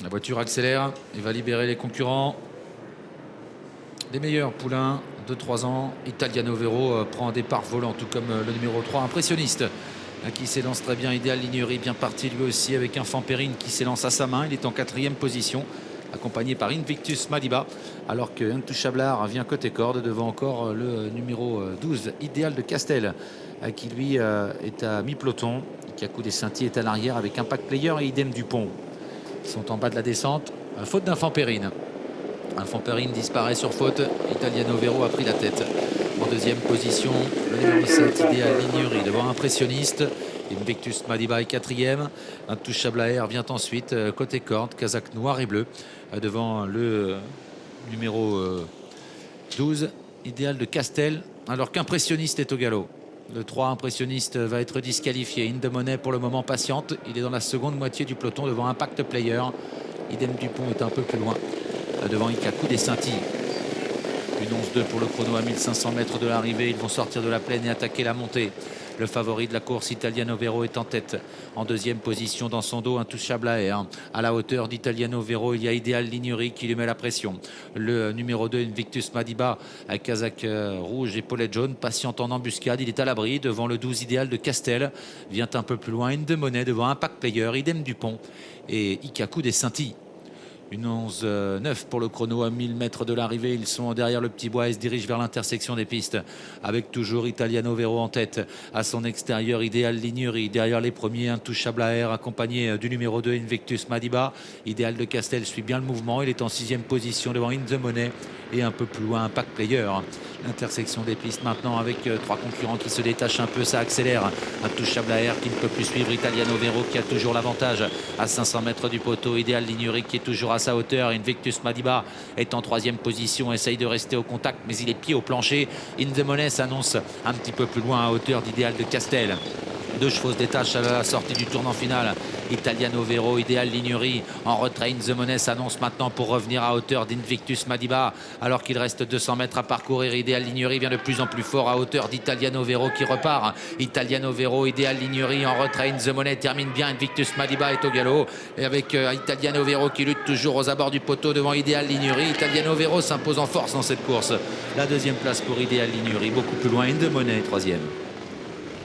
La voiture accélère et va libérer les concurrents. Les meilleurs poulains de 3 ans. Italiano Vero prend un départ volant, tout comme le numéro 3, Impressionniste, qui s'élance très bien. Idéal Lignerie, bien parti lui aussi, avec un Fanperine qui s'élance à sa main. Il est en 4e position, accompagné par Invictus Madiba, alors que Intouchable Art vient côté corde devant encore le numéro 12, Idéal de Castel, qui lui est à mi-peloton. Ikaku des Saintis est à l'arrière avec Impact Player et Idem Dupont. Ils sont en bas de la descente. Faute d'un Fanperine. Un Fanperine disparaît sur faute. Italiano Vero a pris la tête. En 2e position, le numéro 7, Idéal Lignerie, devant Impressionniste. Invictus Madiba est 4e. Intouchable Air vient ensuite, côté corde, Kazakh noir et bleu, devant le numéro 12, Idéal de Castel, alors qu'Impressionniste est au galop. Le 3, Impressionniste, va être disqualifié. Indemoney pour le moment patiente. Il est dans la seconde moitié du peloton devant Impact Player. Idem Dupont est un peu plus loin, devant Ikaku des Saintis. Une 11-2 pour le chrono à 1500 mètres de l'arrivée. Ils vont sortir de la plaine et attaquer la montée. Le favori de la course, Italiano Vero, est en tête. En 2e position, dans son dos, Intouchable Air. À la hauteur d'Italiano Vero, il y a Idéal Lignerie qui lui met la pression. Le numéro 2, Invictus Madiba, avec Kazakh rouge et Paulette jaune, patiente en embuscade. Il est à l'abri devant le 12, Idéal de Castel. Vient un peu plus loin, Indemoney devant Impact Player, Idem Dupont et Ikaku des Saintis. Une 11-9 pour le chrono à 1000 mètres de l'arrivée. Ils sont derrière le petit bois et se dirigent vers l'intersection des pistes, avec toujours Italiano Vero en tête. À son extérieur, Idéal Lignerie. Derrière les premiers, Intouchable Air, accompagné du numéro 2, Invictus Madiba. Idéal de Castel suit bien le mouvement. Il est en 6e position devant Indemoney et un peu plus loin, Impact Player. L'intersection des pistes maintenant, avec 3 concurrents qui se détachent un peu, ça accélère. Intouchable Air qui ne peut plus suivre Italiano Vero, qui a toujours l'avantage à 500 mètres du poteau. Idéal Lignerie qui est toujours à sa hauteur. Invictus Madiba est en 3e position, essaye de rester au contact, mais il est pied au plancher. Indemoney s'annonce un petit peu plus loin à hauteur d'Idéal de Castel. 2 chevaux se détachent à la sortie du tournant final. Italiano Vero, Idéal Lignerie en retrait. Indemoney s'annonce maintenant pour revenir à hauteur d'Invictus Madiba, alors qu'il reste 200 mètres à parcourir. Idéal Lignerie vient de plus en plus fort à hauteur d'Italiano Vero qui repart. Italiano Vero, Idéal Lignerie en retrait. Indemoney termine bien. Invictus Madiba est au galop, et avec Italiano Vero qui lutte toujours aux abords du poteau devant Idéal Lignerie. Italiano Vero s'impose en force dans cette course. La 2e place pour Idéal Lignerie, beaucoup plus loin. Indemoney 3e.